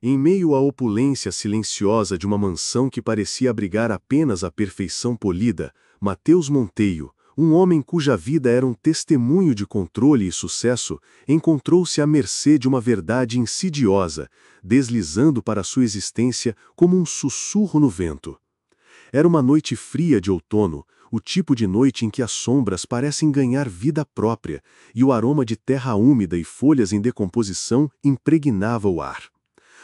Em meio à opulência silenciosa de uma mansão que parecia abrigar apenas a perfeição polida, Mateus Monteiro, um homem cuja vida era um testemunho de controle e sucesso, encontrou-se à mercê de uma verdade insidiosa, deslizando para sua existência como um sussurro no vento. Era uma noite fria de outono, o tipo de noite em que as sombras parecem ganhar vida própria e o aroma de terra úmida e folhas em decomposição impregnava o ar.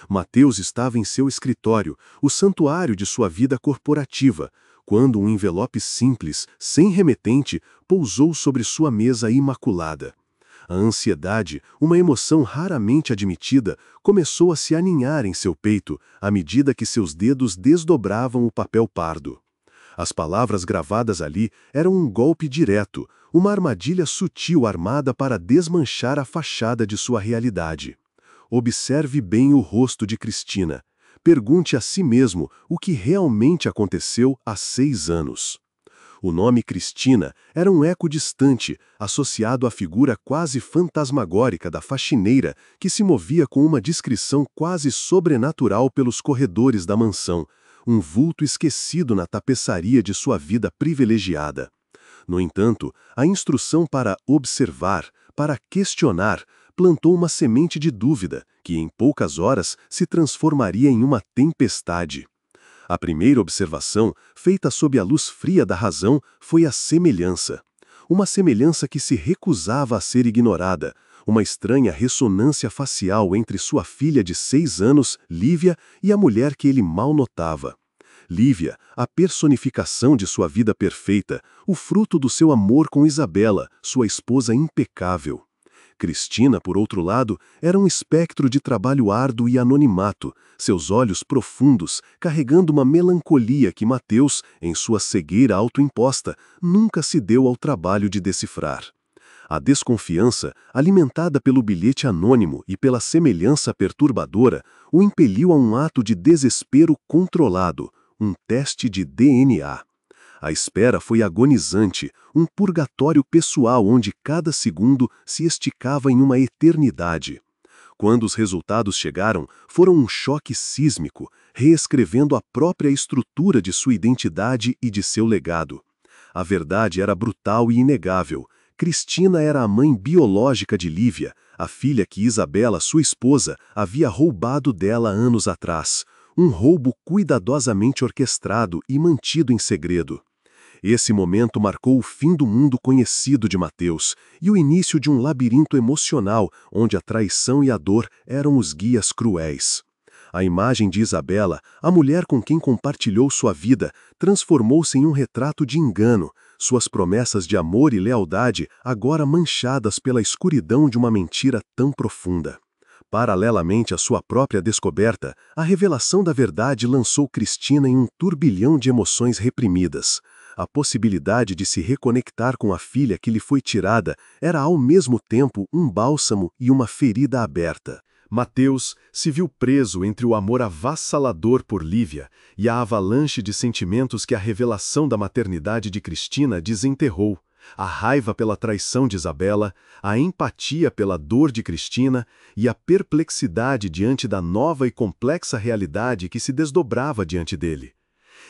Mateus estava em seu escritório, o santuário de sua vida corporativa, quando um envelope simples, sem remetente, pousou sobre sua mesa imaculada. A ansiedade, uma emoção raramente admitida, começou a se aninhar em seu peito à medida que seus dedos desdobravam o papel pardo. As palavras gravadas ali eram um golpe direto, uma armadilha sutil armada para desmanchar a fachada de sua realidade. Observe bem o rosto de Cristina. Pergunte a si mesmo o que realmente aconteceu há 6 anos. O nome Cristina era um eco distante, associado à figura quase fantasmagórica da faxineira que se movia com uma discrição quase sobrenatural pelos corredores da mansão, um vulto esquecido na tapeçaria de sua vida privilegiada. No entanto, a instrução para observar, para questionar, plantou uma semente de dúvida, que em poucas horas se transformaria em uma tempestade. A primeira observação, feita sob a luz fria da razão, foi a semelhança. Uma semelhança que se recusava a ser ignorada, uma estranha ressonância facial entre sua filha de 6 anos, Lívia, e a mulher que ele mal notava. Lívia, a personificação de sua vida perfeita, o fruto do seu amor com Isabela, sua esposa impecável. Cristina, por outro lado, era um espectro de trabalho árduo e anonimato, seus olhos profundos, carregando uma melancolia que Mateus, em sua cegueira autoimposta, nunca se deu ao trabalho de decifrar. A desconfiança, alimentada pelo bilhete anônimo e pela semelhança perturbadora, o impeliu a um ato de desespero controlado, um teste de DNA. A espera foi agonizante, um purgatório pessoal onde cada segundo se esticava em uma eternidade. Quando os resultados chegaram, foram um choque sísmico, reescrevendo a própria estrutura de sua identidade e de seu legado. A verdade era brutal e inegável. Cristina era a mãe biológica de Lívia, a filha que Isabela, sua esposa, havia roubado dela anos atrás. Um roubo cuidadosamente orquestrado e mantido em segredo. Esse momento marcou o fim do mundo conhecido de Mateus e o início de um labirinto emocional onde a traição e a dor eram os guias cruéis. A imagem de Isabela, a mulher com quem compartilhou sua vida, transformou-se em um retrato de engano, suas promessas de amor e lealdade agora manchadas pela escuridão de uma mentira tão profunda. Paralelamente à sua própria descoberta, a revelação da verdade lançou Cristina em um turbilhão de emoções reprimidas. A possibilidade de se reconectar com a filha que lhe foi tirada era ao mesmo tempo um bálsamo e uma ferida aberta. Mateus se viu preso entre o amor avassalador por Lívia e a avalanche de sentimentos que a revelação da maternidade de Cristina desenterrou. A raiva pela traição de Isabela, a empatia pela dor de Cristina e a perplexidade diante da nova e complexa realidade que se desdobrava diante dele.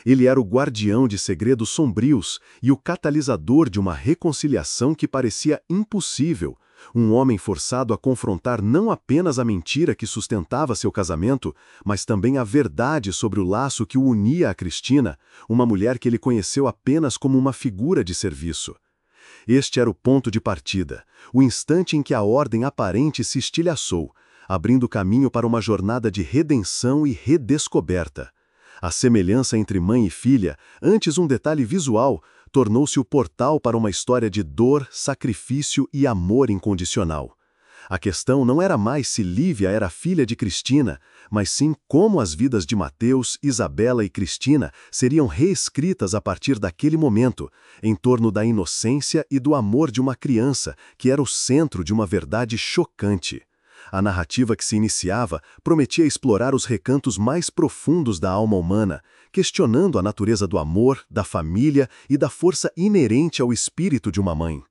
Ele era o guardião de segredos sombrios e o catalisador de uma reconciliação que parecia impossível, um homem forçado a confrontar não apenas a mentira que sustentava seu casamento, mas também a verdade sobre o laço que o unia a Cristina, uma mulher que ele conheceu apenas como uma figura de serviço. Este era o ponto de partida, o instante em que a ordem aparente se estilhaçou, abrindo caminho para uma jornada de redenção e redescoberta. A semelhança entre mãe e filha, antes um detalhe visual, tornou-se o portal para uma história de dor, sacrifício e amor incondicional. A questão não era mais se Lívia era filha de Cristina, mas sim como as vidas de Mateus, Isabela e Cristina seriam reescritas a partir daquele momento, em torno da inocência e do amor de uma criança, que era o centro de uma verdade chocante. A narrativa que se iniciava prometia explorar os recantos mais profundos da alma humana, questionando a natureza do amor, da família e da força inerente ao espírito de uma mãe.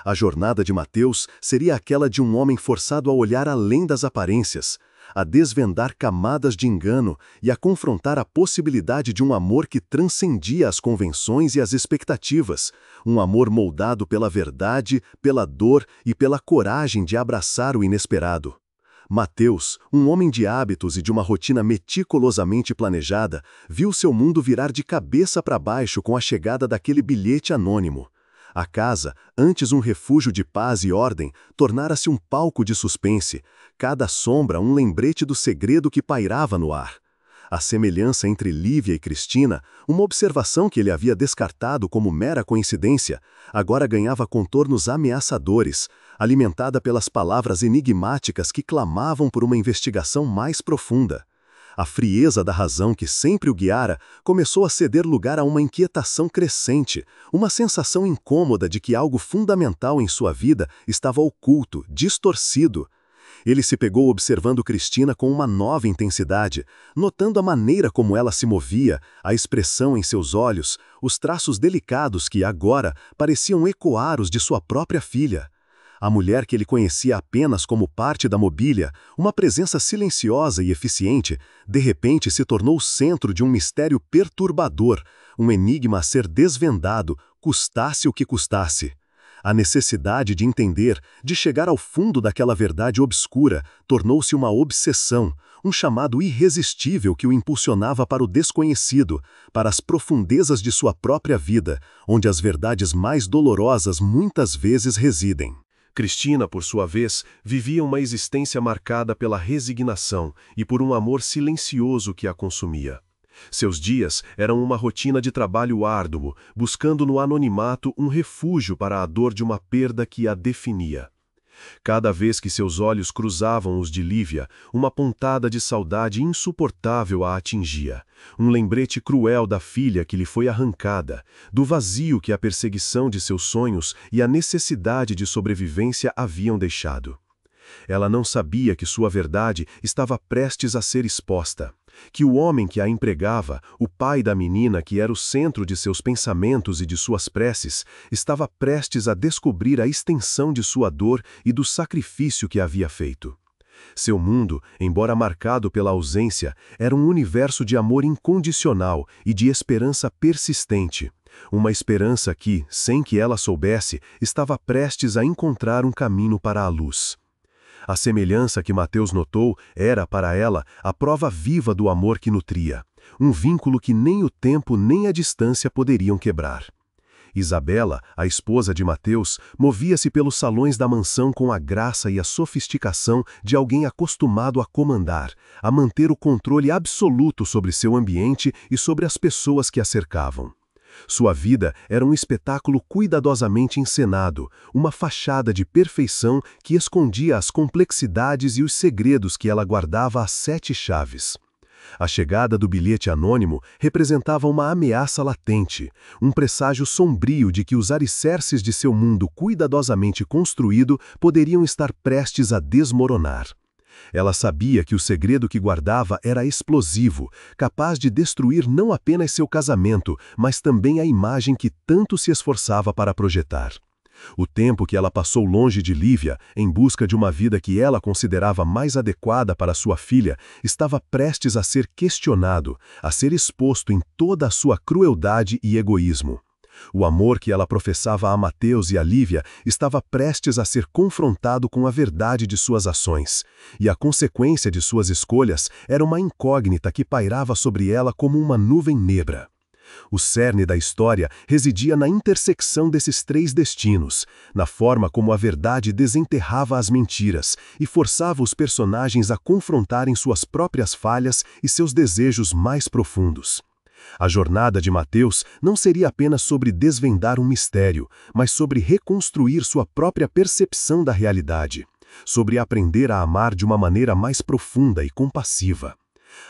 A jornada de Mateus seria aquela de um homem forçado a olhar além das aparências, a desvendar camadas de engano e a confrontar a possibilidade de um amor que transcendia as convenções e as expectativas, um amor moldado pela verdade, pela dor e pela coragem de abraçar o inesperado. Mateus, um homem de hábitos e de uma rotina meticulosamente planejada, viu seu mundo virar de cabeça para baixo com a chegada daquele bilhete anônimo. A casa, antes um refúgio de paz e ordem, tornara-se um palco de suspense, cada sombra um lembrete do segredo que pairava no ar. A semelhança entre Lívia e Cristina, uma observação que ele havia descartado como mera coincidência, agora ganhava contornos ameaçadores, alimentada pelas palavras enigmáticas que clamavam por uma investigação mais profunda. A frieza da razão que sempre o guiara começou a ceder lugar a uma inquietação crescente, uma sensação incômoda de que algo fundamental em sua vida estava oculto, distorcido. Ele se pegou observando Cristina com uma nova intensidade, notando a maneira como ela se movia, a expressão em seus olhos, os traços delicados que, agora, pareciam ecoar os de sua própria filha. A mulher que ele conhecia apenas como parte da mobília, uma presença silenciosa e eficiente, de repente se tornou o centro de um mistério perturbador, um enigma a ser desvendado, custasse o que custasse. A necessidade de entender, de chegar ao fundo daquela verdade obscura, tornou-se uma obsessão, um chamado irresistível que o impulsionava para o desconhecido, para as profundezas de sua própria vida, onde as verdades mais dolorosas muitas vezes residem. Cristina, por sua vez, vivia uma existência marcada pela resignação e por um amor silencioso que a consumia. Seus dias eram uma rotina de trabalho árduo, buscando no anonimato um refúgio para a dor de uma perda que a definia. Cada vez que seus olhos cruzavam os de Lívia, uma pontada de saudade insuportável a atingia, um lembrete cruel da filha que lhe foi arrancada, do vazio que a perseguição de seus sonhos e a necessidade de sobrevivência haviam deixado. Ela não sabia que sua verdade estava prestes a ser exposta, que o homem que a empregava, o pai da menina que era o centro de seus pensamentos e de suas preces, estava prestes a descobrir a extensão de sua dor e do sacrifício que havia feito. Seu mundo, embora marcado pela ausência, era um universo de amor incondicional e de esperança persistente. Uma esperança que, sem que ela soubesse, estava prestes a encontrar um caminho para a luz. A semelhança que Mateus notou era, para ela, a prova viva do amor que nutria, um vínculo que nem o tempo nem a distância poderiam quebrar. Isabela, a esposa de Mateus, movia-se pelos salões da mansão com a graça e a sofisticação de alguém acostumado a comandar, a manter o controle absoluto sobre seu ambiente e sobre as pessoas que a cercavam. Sua vida era um espetáculo cuidadosamente encenado, uma fachada de perfeição que escondia as complexidades e os segredos que ela guardava às 7 chaves. A chegada do bilhete anônimo representava uma ameaça latente, um presságio sombrio de que os alicerces de seu mundo cuidadosamente construído poderiam estar prestes a desmoronar. Ela sabia que o segredo que guardava era explosivo, capaz de destruir não apenas seu casamento, mas também a imagem que tanto se esforçava para projetar. O tempo que ela passou longe de Lívia, em busca de uma vida que ela considerava mais adequada para sua filha, estava prestes a ser questionado, a ser exposto em toda a sua crueldade e egoísmo. O amor que ela professava a Mateus e a Lívia estava prestes a ser confrontado com a verdade de suas ações, e a consequência de suas escolhas era uma incógnita que pairava sobre ela como uma nuvem negra. O cerne da história residia na intersecção desses 3 destinos, na forma como a verdade desenterrava as mentiras e forçava os personagens a confrontarem suas próprias falhas e seus desejos mais profundos. A jornada de Mateus não seria apenas sobre desvendar um mistério, mas sobre reconstruir sua própria percepção da realidade, sobre aprender a amar de uma maneira mais profunda e compassiva.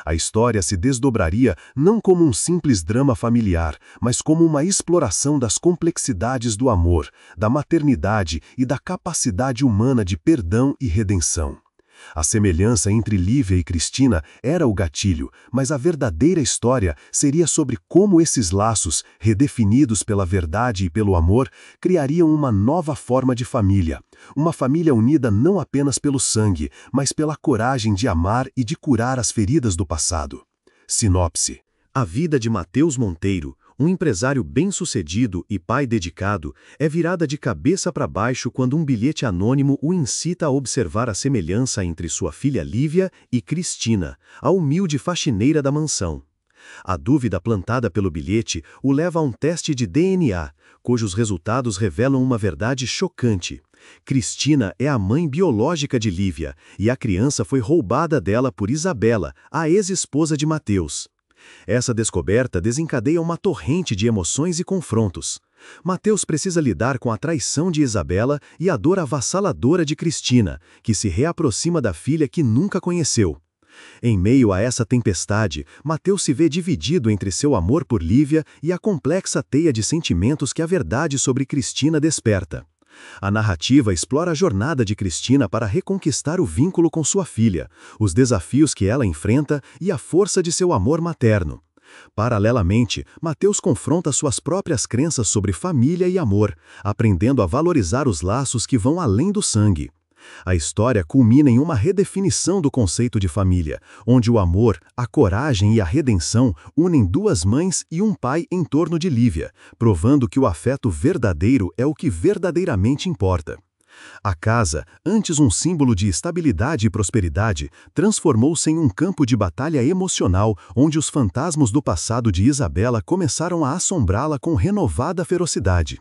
A história se desdobraria não como um simples drama familiar, mas como uma exploração das complexidades do amor, da maternidade e da capacidade humana de perdão e redenção. A semelhança entre Lívia e Cristina era o gatilho, mas a verdadeira história seria sobre como esses laços, redefinidos pela verdade e pelo amor, criariam uma nova forma de família. Uma família unida não apenas pelo sangue, mas pela coragem de amar e de curar as feridas do passado. Sinopse: a vida de Matheus Monteiro, um empresário bem-sucedido e pai dedicado, é virada de cabeça para baixo quando um bilhete anônimo o incita a observar a semelhança entre sua filha Lívia e Cristina, a humilde faxineira da mansão. A dúvida plantada pelo bilhete o leva a um teste de DNA, cujos resultados revelam uma verdade chocante. Cristina é a mãe biológica de Lívia, e a criança foi roubada dela por Isabela, a ex-esposa de Matheus. Essa descoberta desencadeia uma torrente de emoções e confrontos. Matheus precisa lidar com a traição de Isabela e a dor avassaladora de Cristina, que se reaproxima da filha que nunca conheceu. Em meio a essa tempestade, Matheus se vê dividido entre seu amor por Lívia e a complexa teia de sentimentos que a verdade sobre Cristina desperta. A narrativa explora a jornada de Cristina para reconquistar o vínculo com sua filha, os desafios que ela enfrenta e a força de seu amor materno. Paralelamente, Matheus confronta suas próprias crenças sobre família e amor, aprendendo a valorizar os laços que vão além do sangue. A história culmina em uma redefinição do conceito de família, onde o amor, a coragem e a redenção unem duas mães e um pai em torno de Lívia, provando que o afeto verdadeiro é o que verdadeiramente importa. A casa, antes um símbolo de estabilidade e prosperidade, transformou-se em um campo de batalha emocional onde os fantasmas do passado de Isabela começaram a assombrá-la com renovada ferocidade.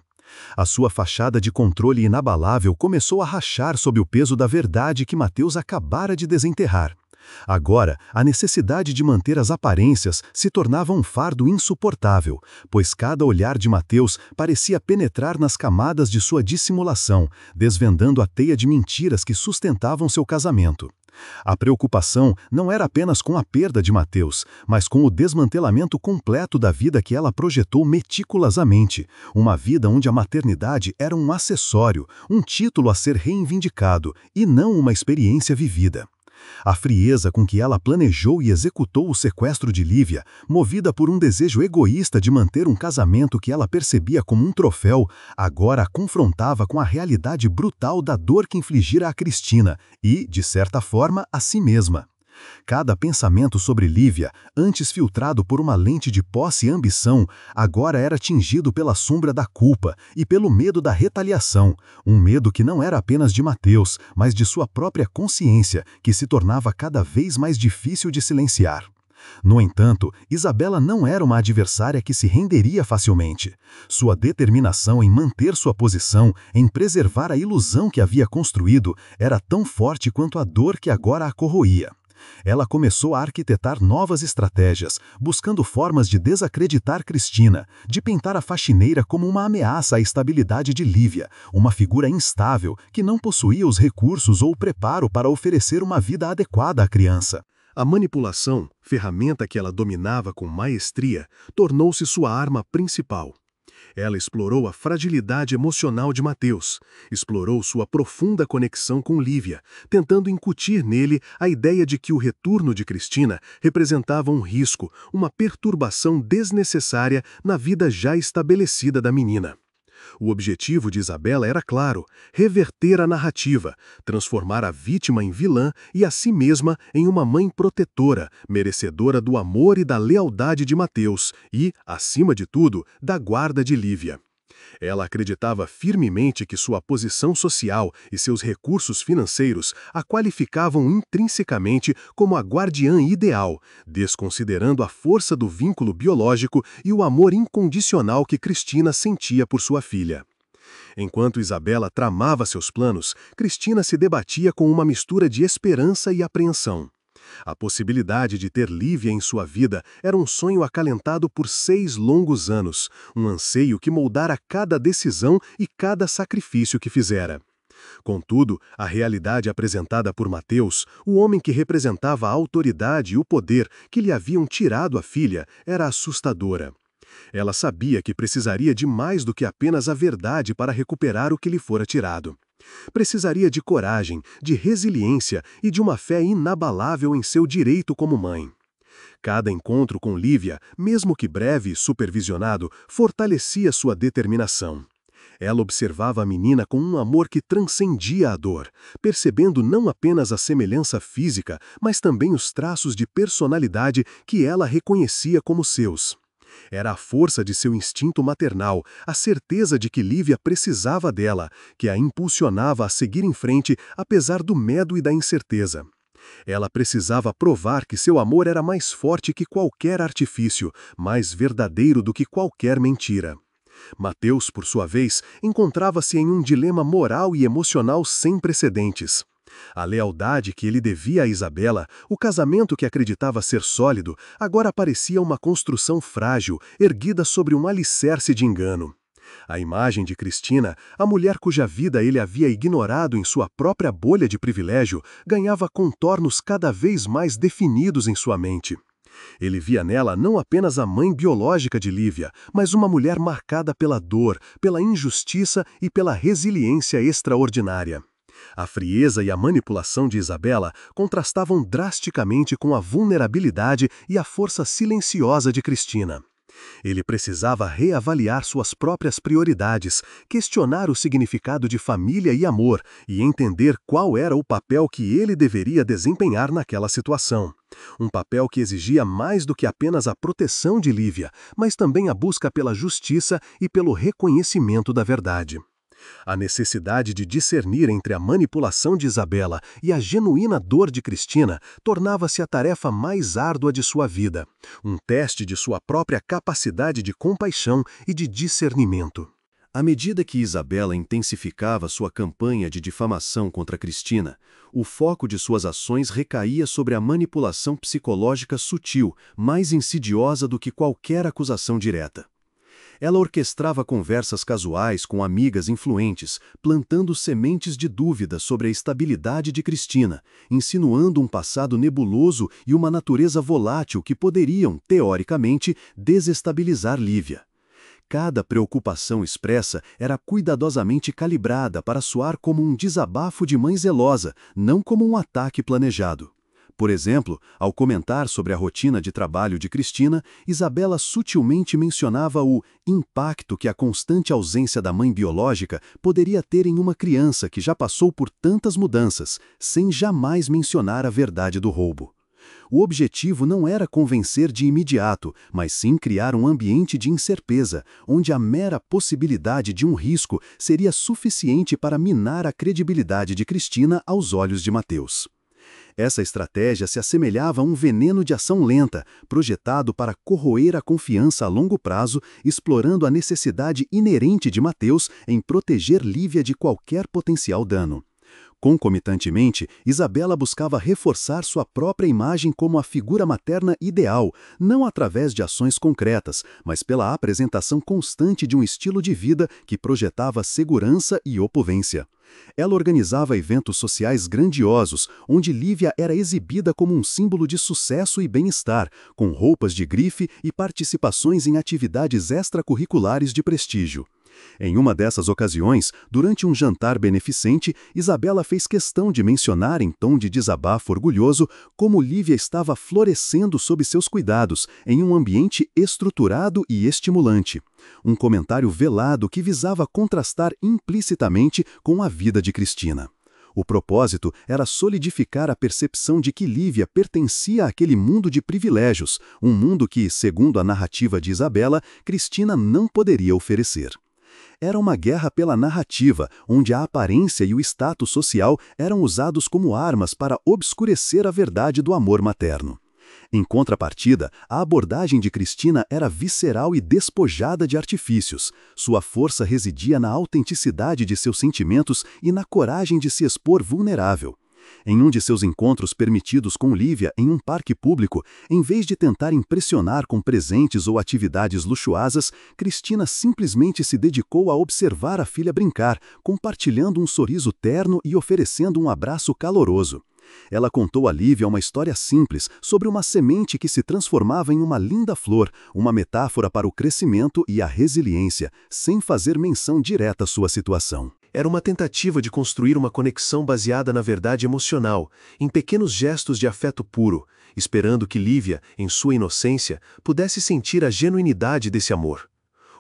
A sua fachada de controle inabalável começou a rachar sob o peso da verdade que Matheus acabara de desenterrar. Agora, a necessidade de manter as aparências se tornava um fardo insuportável, pois cada olhar de Matheus parecia penetrar nas camadas de sua dissimulação, desvendando a teia de mentiras que sustentavam seu casamento. A preocupação não era apenas com a perda de Matheus, mas com o desmantelamento completo da vida que ela projetou meticulosamente, uma vida onde a maternidade era um acessório, um título a ser reivindicado, e não uma experiência vivida. A frieza com que ela planejou e executou o sequestro de Lívia, movida por um desejo egoísta de manter um casamento que ela percebia como um troféu, agora a confrontava com a realidade brutal da dor que infligira a Cristina e, de certa forma, a si mesma. Cada pensamento sobre Lívia, antes filtrado por uma lente de posse e ambição, agora era tingido pela sombra da culpa e pelo medo da retaliação, um medo que não era apenas de Matheus, mas de sua própria consciência, que se tornava cada vez mais difícil de silenciar. No entanto, Isabela não era uma adversária que se renderia facilmente. Sua determinação em manter sua posição, em preservar a ilusão que havia construído, era tão forte quanto a dor que agora a corroía. Ela começou a arquitetar novas estratégias, buscando formas de desacreditar Cristina, de pintar a faxineira como uma ameaça à estabilidade de Lívia, uma figura instável que não possuía os recursos ou o preparo para oferecer uma vida adequada à criança. A manipulação, ferramenta que ela dominava com maestria, tornou-se sua arma principal. Ela explorou a fragilidade emocional de Matheus, explorou sua profunda conexão com Lívia, tentando incutir nele a ideia de que o retorno de Cristina representava um risco, uma perturbação desnecessária na vida já estabelecida da menina. O objetivo de Isabela era claro: reverter a narrativa, transformar a vítima em vilã e a si mesma em uma mãe protetora, merecedora do amor e da lealdade de Matheus e, acima de tudo, da guarda de Lívia. Ela acreditava firmemente que sua posição social e seus recursos financeiros a qualificavam intrinsecamente como a guardiã ideal, desconsiderando a força do vínculo biológico e o amor incondicional que Cristina sentia por sua filha. Enquanto Isabela tramava seus planos, Cristina se debatia com uma mistura de esperança e apreensão. A possibilidade de ter Lívia em sua vida era um sonho acalentado por 6 longos anos, um anseio que moldara cada decisão e cada sacrifício que fizera. Contudo, a realidade apresentada por Matheus, o homem que representava a autoridade e o poder que lhe haviam tirado a filha, era assustadora. Ela sabia que precisaria de mais do que apenas a verdade para recuperar o que lhe fora tirado. Precisaria de coragem, de resiliência e de uma fé inabalável em seu direito como mãe. Cada encontro com Lívia, mesmo que breve e supervisionado, fortalecia sua determinação. Ela observava a menina com um amor que transcendia a dor, percebendo não apenas a semelhança física, mas também os traços de personalidade que ela reconhecia como seus. Era a força de seu instinto maternal, a certeza de que Lívia precisava dela, que a impulsionava a seguir em frente apesar do medo e da incerteza. Ela precisava provar que seu amor era mais forte que qualquer artifício, mais verdadeiro do que qualquer mentira. Mateus, por sua vez, encontrava-se em um dilema moral e emocional sem precedentes. A lealdade que ele devia a Isabela, o casamento que acreditava ser sólido, agora parecia uma construção frágil, erguida sobre um alicerce de engano. A imagem de Cristina, a mulher cuja vida ele havia ignorado em sua própria bolha de privilégio, ganhava contornos cada vez mais definidos em sua mente. Ele via nela não apenas a mãe biológica de Lívia, mas uma mulher marcada pela dor, pela injustiça e pela resiliência extraordinária. A frieza e a manipulação de Isabela contrastavam drasticamente com a vulnerabilidade e a força silenciosa de Cristina. Ele precisava reavaliar suas próprias prioridades, questionar o significado de família e amor e entender qual era o papel que ele deveria desempenhar naquela situação. Um papel que exigia mais do que apenas a proteção de Lívia, mas também a busca pela justiça e pelo reconhecimento da verdade. A necessidade de discernir entre a manipulação de Isabela e a genuína dor de Cristina tornava-se a tarefa mais árdua de sua vida, um teste de sua própria capacidade de compaixão e de discernimento. À medida que Isabela intensificava sua campanha de difamação contra Cristina, o foco de suas ações recaía sobre a manipulação psicológica sutil, mais insidiosa do que qualquer acusação direta. Ela orquestrava conversas casuais com amigas influentes, plantando sementes de dúvida sobre a estabilidade de Cristina, insinuando um passado nebuloso e uma natureza volátil que poderiam, teoricamente, desestabilizar Lívia. Cada preocupação expressa era cuidadosamente calibrada para soar como um desabafo de mãe zelosa, não como um ataque planejado. Por exemplo, ao comentar sobre a rotina de trabalho de Cristina, Isabela sutilmente mencionava o impacto que a constante ausência da mãe biológica poderia ter em uma criança que já passou por tantas mudanças, sem jamais mencionar a verdade do roubo. O objetivo não era convencer de imediato, mas sim criar um ambiente de incerteza, onde a mera possibilidade de um risco seria suficiente para minar a credibilidade de Cristina aos olhos de Mateus. Essa estratégia se assemelhava a um veneno de ação lenta, projetado para corroer a confiança a longo prazo, explorando a necessidade inerente de Mateus em proteger Lívia de qualquer potencial dano. Concomitantemente, Isabela buscava reforçar sua própria imagem como a figura materna ideal, não através de ações concretas, mas pela apresentação constante de um estilo de vida que projetava segurança e opulência. Ela organizava eventos sociais grandiosos, onde Lívia era exibida como um símbolo de sucesso e bem-estar, com roupas de grife e participações em atividades extracurriculares de prestígio. Em uma dessas ocasiões, durante um jantar beneficente, Isabela fez questão de mencionar em tom de desabafo orgulhoso como Lívia estava florescendo sob seus cuidados, em um ambiente estruturado e estimulante. Um comentário velado que visava contrastar implicitamente com a vida de Cristina. O propósito era solidificar a percepção de que Lívia pertencia àquele mundo de privilégios, um mundo que, segundo a narrativa de Isabela, Cristina não poderia oferecer. Era uma guerra pela narrativa, onde a aparência e o status social eram usados como armas para obscurecer a verdade do amor materno. Em contrapartida, a abordagem de Cristina era visceral e despojada de artifícios. Sua força residia na autenticidade de seus sentimentos e na coragem de se expor vulnerável. Em um de seus encontros permitidos com Lívia em um parque público, em vez de tentar impressionar com presentes ou atividades luxuosas, Cristina simplesmente se dedicou a observar a filha brincar, compartilhando um sorriso terno e oferecendo um abraço caloroso. Ela contou a Lívia uma história simples sobre uma semente que se transformava em uma linda flor, uma metáfora para o crescimento e a resiliência, sem fazer menção direta à sua situação. Era uma tentativa de construir uma conexão baseada na verdade emocional, em pequenos gestos de afeto puro, esperando que Lívia, em sua inocência, pudesse sentir a genuinidade desse amor.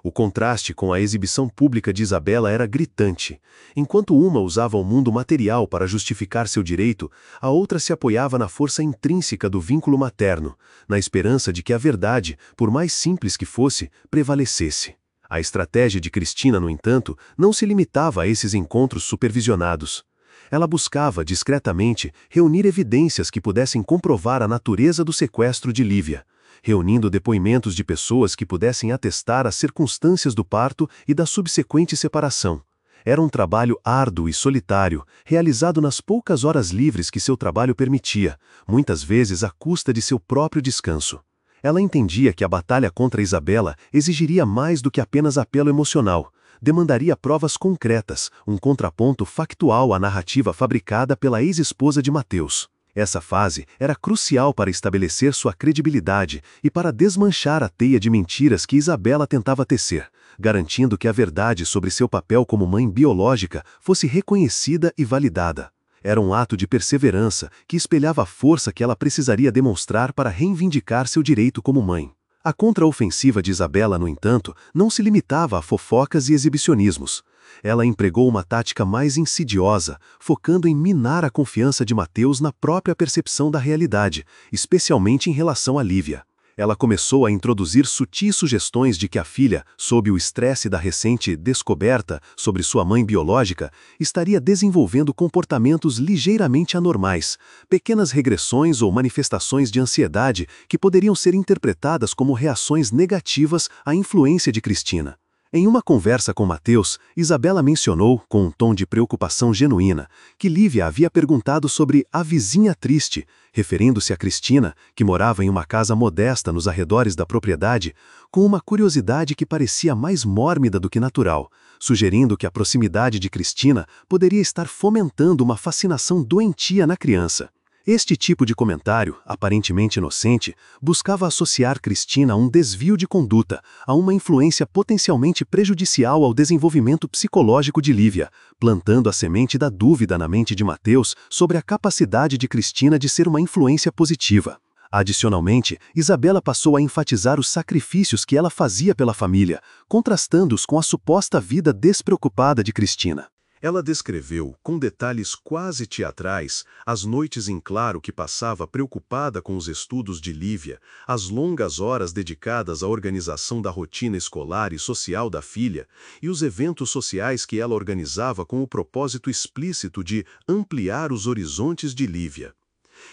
O contraste com a exibição pública de Isabela era gritante. Enquanto uma usava o mundo material para justificar seu direito, a outra se apoiava na força intrínseca do vínculo materno, na esperança de que a verdade, por mais simples que fosse, prevalecesse. A estratégia de Cristina, no entanto, não se limitava a esses encontros supervisionados. Ela buscava, discretamente, reunir evidências que pudessem comprovar a natureza do sequestro de Lívia, reunindo depoimentos de pessoas que pudessem atestar as circunstâncias do parto e da subsequente separação. Era um trabalho árduo e solitário, realizado nas poucas horas livres que seu trabalho permitia, muitas vezes à custa de seu próprio descanso. Ela entendia que a batalha contra Isabela exigiria mais do que apenas apelo emocional, demandaria provas concretas, um contraponto factual à narrativa fabricada pela ex-esposa de Mateus. Essa fase era crucial para estabelecer sua credibilidade e para desmanchar a teia de mentiras que Isabela tentava tecer, garantindo que a verdade sobre seu papel como mãe biológica fosse reconhecida e validada. Era um ato de perseverança que espelhava a força que ela precisaria demonstrar para reivindicar seu direito como mãe. A contraofensiva de Isabela, no entanto, não se limitava a fofocas e exibicionismos. Ela empregou uma tática mais insidiosa, focando em minar a confiança de Mateus na própria percepção da realidade, especialmente em relação a Lívia. Ela começou a introduzir sutis sugestões de que a filha, sob o estresse da recente descoberta sobre sua mãe biológica, estaria desenvolvendo comportamentos ligeiramente anormais, pequenas regressões ou manifestações de ansiedade que poderiam ser interpretadas como reações negativas à influência de Cristina. Em uma conversa com Mateus, Isabela mencionou, com um tom de preocupação genuína, que Lívia havia perguntado sobre a vizinha triste, referindo-se a Cristina, que morava em uma casa modesta nos arredores da propriedade, com uma curiosidade que parecia mais mórbida do que natural, sugerindo que a proximidade de Cristina poderia estar fomentando uma fascinação doentia na criança. Este tipo de comentário, aparentemente inocente, buscava associar Cristina a um desvio de conduta, a uma influência potencialmente prejudicial ao desenvolvimento psicológico de Lívia, plantando a semente da dúvida na mente de Mateus sobre a capacidade de Cristina de ser uma influência positiva. Adicionalmente, Isabela passou a enfatizar os sacrifícios que ela fazia pela família, contrastando-os com a suposta vida despreocupada de Cristina. Ela descreveu, com detalhes quase teatrais, as noites em claro que passava preocupada com os estudos de Lívia, as longas horas dedicadas à organização da rotina escolar e social da filha, e os eventos sociais que ela organizava com o propósito explícito de ampliar os horizontes de Lívia.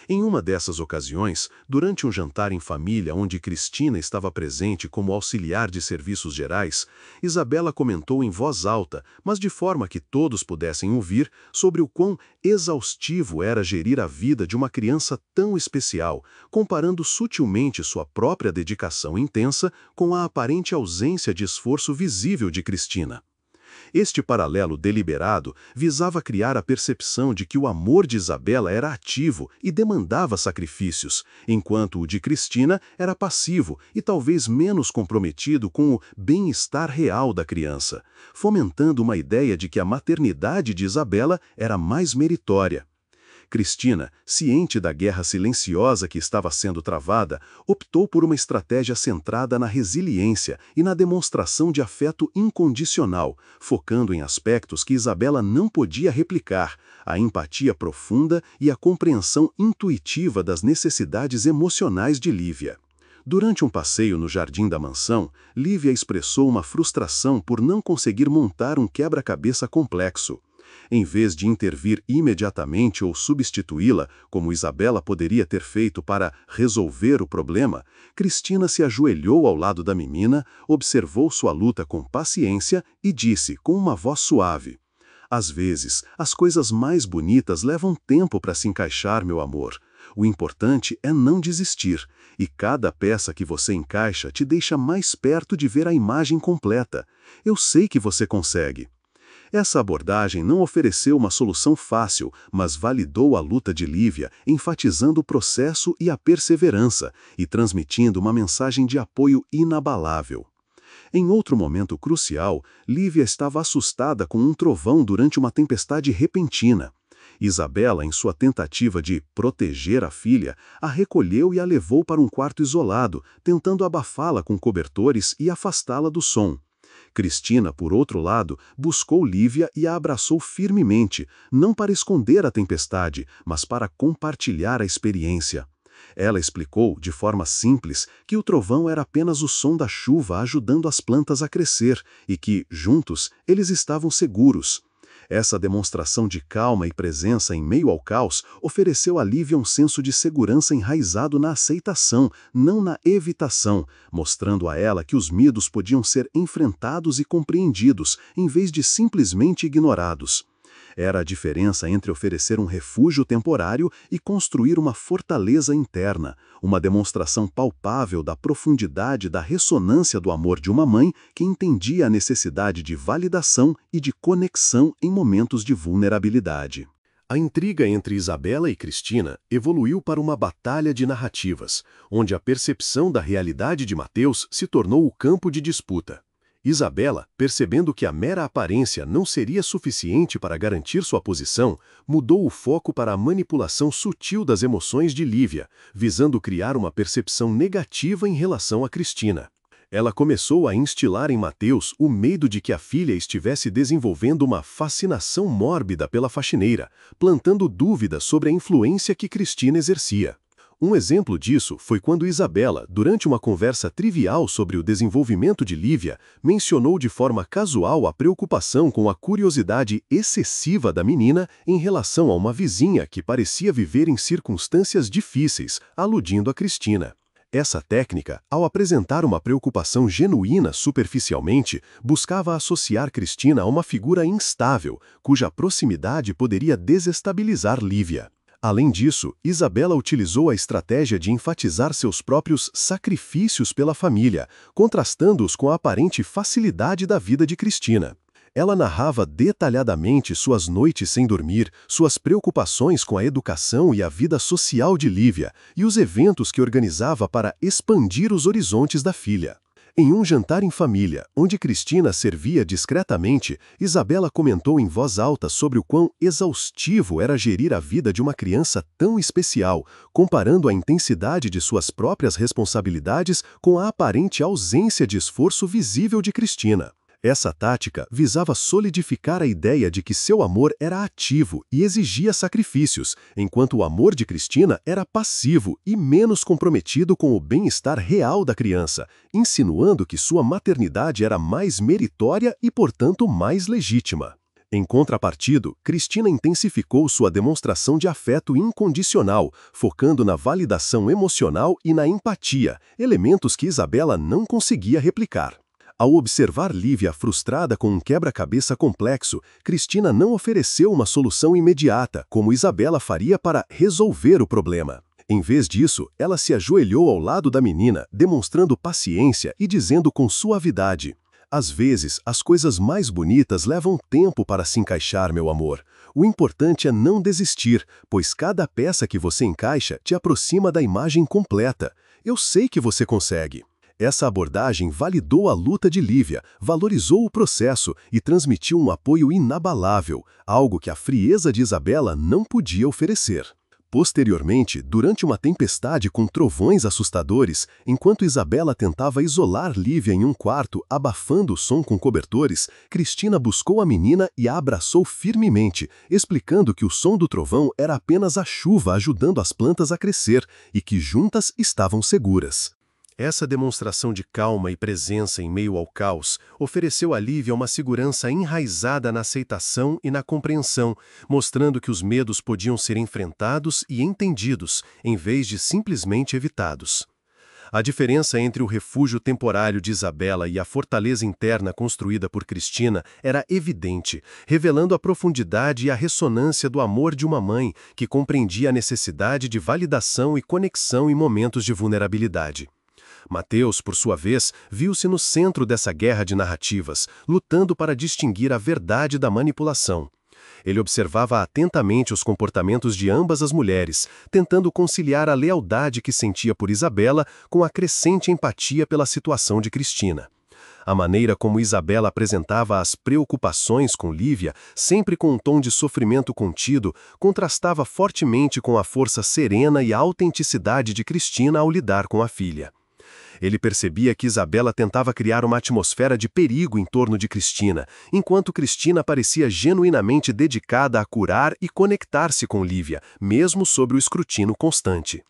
Em uma dessas ocasiões, durante um jantar em família onde Cristina estava presente como auxiliar de serviços gerais, Isabela comentou em voz alta, mas de forma que todos pudessem ouvir, sobre o quão exaustivo era gerir a vida de uma criança tão especial, comparando sutilmente sua própria dedicação intensa com a aparente ausência de esforço visível de Cristina. Este paralelo deliberado visava criar a percepção de que o amor de Isabela era ativo e demandava sacrifícios, enquanto o de Cristina era passivo e talvez menos comprometido com o bem-estar real da criança, fomentando uma ideia de que a maternidade de Isabela era mais meritória. Cristina, ciente da guerra silenciosa que estava sendo travada, optou por uma estratégia centrada na resiliência e na demonstração de afeto incondicional, focando em aspectos que Isabela não podia replicar, a empatia profunda e a compreensão intuitiva das necessidades emocionais de Lívia. Durante um passeio no jardim da mansão, Lívia expressou uma frustração por não conseguir montar um quebra-cabeça complexo. Em vez de intervir imediatamente ou substituí-la, como Isabela poderia ter feito para resolver o problema, Cristina se ajoelhou ao lado da menina, observou sua luta com paciência e disse com uma voz suave: "Às vezes, as coisas mais bonitas levam tempo para se encaixar, meu amor. O importante é não desistir, e cada peça que você encaixa te deixa mais perto de ver a imagem completa. Eu sei que você consegue." Essa abordagem não ofereceu uma solução fácil, mas validou a luta de Lívia, enfatizando o processo e a perseverança, e transmitindo uma mensagem de apoio inabalável. Em outro momento crucial, Lívia estava assustada com um trovão durante uma tempestade repentina. Isabela, em sua tentativa de proteger a filha, a recolheu e a levou para um quarto isolado, tentando abafá-la com cobertores e afastá-la do som. Cristina, por outro lado, buscou Lívia e a abraçou firmemente, não para esconder a tempestade, mas para compartilhar a experiência. Ela explicou, de forma simples, que o trovão era apenas o som da chuva ajudando as plantas a crescer e que, juntos, eles estavam seguros. Essa demonstração de calma e presença em meio ao caos ofereceu a Lívia um senso de segurança enraizado na aceitação, não na evitação, mostrando a ela que os medos podiam ser enfrentados e compreendidos, em vez de simplesmente ignorados. Era a diferença entre oferecer um refúgio temporário e construir uma fortaleza interna, uma demonstração palpável da profundidade da ressonância do amor de uma mãe que entendia a necessidade de validação e de conexão em momentos de vulnerabilidade. A intriga entre Isabela e Cristina evoluiu para uma batalha de narrativas, onde a percepção da realidade de Mateus se tornou o campo de disputa. Isabela, percebendo que a mera aparência não seria suficiente para garantir sua posição, mudou o foco para a manipulação sutil das emoções de Lívia, visando criar uma percepção negativa em relação a Cristina. Ela começou a instilar em Mateus o medo de que a filha estivesse desenvolvendo uma fascinação mórbida pela faxineira, plantando dúvidas sobre a influência que Cristina exercia. Um exemplo disso foi quando Isabela, durante uma conversa trivial sobre o desenvolvimento de Lívia, mencionou de forma casual a preocupação com a curiosidade excessiva da menina em relação a uma vizinha que parecia viver em circunstâncias difíceis, aludindo a Cristina. Essa técnica, ao apresentar uma preocupação genuína superficialmente, buscava associar Cristina a uma figura instável, cuja proximidade poderia desestabilizar Lívia. Além disso, Isabela utilizou a estratégia de enfatizar seus próprios sacrifícios pela família, contrastando-os com a aparente facilidade da vida de Cristina. Ela narrava detalhadamente suas noites sem dormir, suas preocupações com a educação e a vida social de Lívia, e os eventos que organizava para expandir os horizontes da filha. Em um jantar em família, onde Cristina servia discretamente, Isabela comentou em voz alta sobre o quão exaustivo era gerir a vida de uma criança tão especial, comparando a intensidade de suas próprias responsabilidades com a aparente ausência de esforço visível de Cristina. Essa tática visava solidificar a ideia de que seu amor era ativo e exigia sacrifícios, enquanto o amor de Cristina era passivo e menos comprometido com o bem-estar real da criança, insinuando que sua maternidade era mais meritória e, portanto, mais legítima. Em contrapartida, Cristina intensificou sua demonstração de afeto incondicional, focando na validação emocional e na empatia, elementos que Isabela não conseguia replicar. Ao observar Lívia frustrada com um quebra-cabeça complexo, Cristina não ofereceu uma solução imediata, como Isabela faria para resolver o problema. Em vez disso, ela se ajoelhou ao lado da menina, demonstrando paciência e dizendo com suavidade: "Às vezes, as coisas mais bonitas levam tempo para se encaixar, meu amor. O importante é não desistir, pois cada peça que você encaixa te aproxima da imagem completa. Eu sei que você consegue." Essa abordagem validou a luta de Lívia, valorizou o processo e transmitiu um apoio inabalável, algo que a frieza de Isabela não podia oferecer. Posteriormente, durante uma tempestade com trovões assustadores, enquanto Isabela tentava isolar Lívia em um quarto, abafando o som com cobertores, Cristina buscou a menina e a abraçou firmemente, explicando que o som do trovão era apenas a chuva ajudando as plantas a crescer e que juntas estavam seguras. Essa demonstração de calma e presença em meio ao caos ofereceu a Lívia uma segurança enraizada na aceitação e na compreensão, mostrando que os medos podiam ser enfrentados e entendidos, em vez de simplesmente evitados. A diferença entre o refúgio temporário de Isabela e a fortaleza interna construída por Cristina era evidente, revelando a profundidade e a ressonância do amor de uma mãe que compreendia a necessidade de validação e conexão em momentos de vulnerabilidade. Mateus, por sua vez, viu-se no centro dessa guerra de narrativas, lutando para distinguir a verdade da manipulação. Ele observava atentamente os comportamentos de ambas as mulheres, tentando conciliar a lealdade que sentia por Isabela com a crescente empatia pela situação de Cristina. A maneira como Isabela apresentava as preocupações com Lívia, sempre com um tom de sofrimento contido, contrastava fortemente com a força serena e a autenticidade de Cristina ao lidar com a filha. Ele percebia que Isabela tentava criar uma atmosfera de perigo em torno de Cristina, enquanto Cristina parecia genuinamente dedicada a curar e conectar-se com Lívia, mesmo sob o escrutínio constante.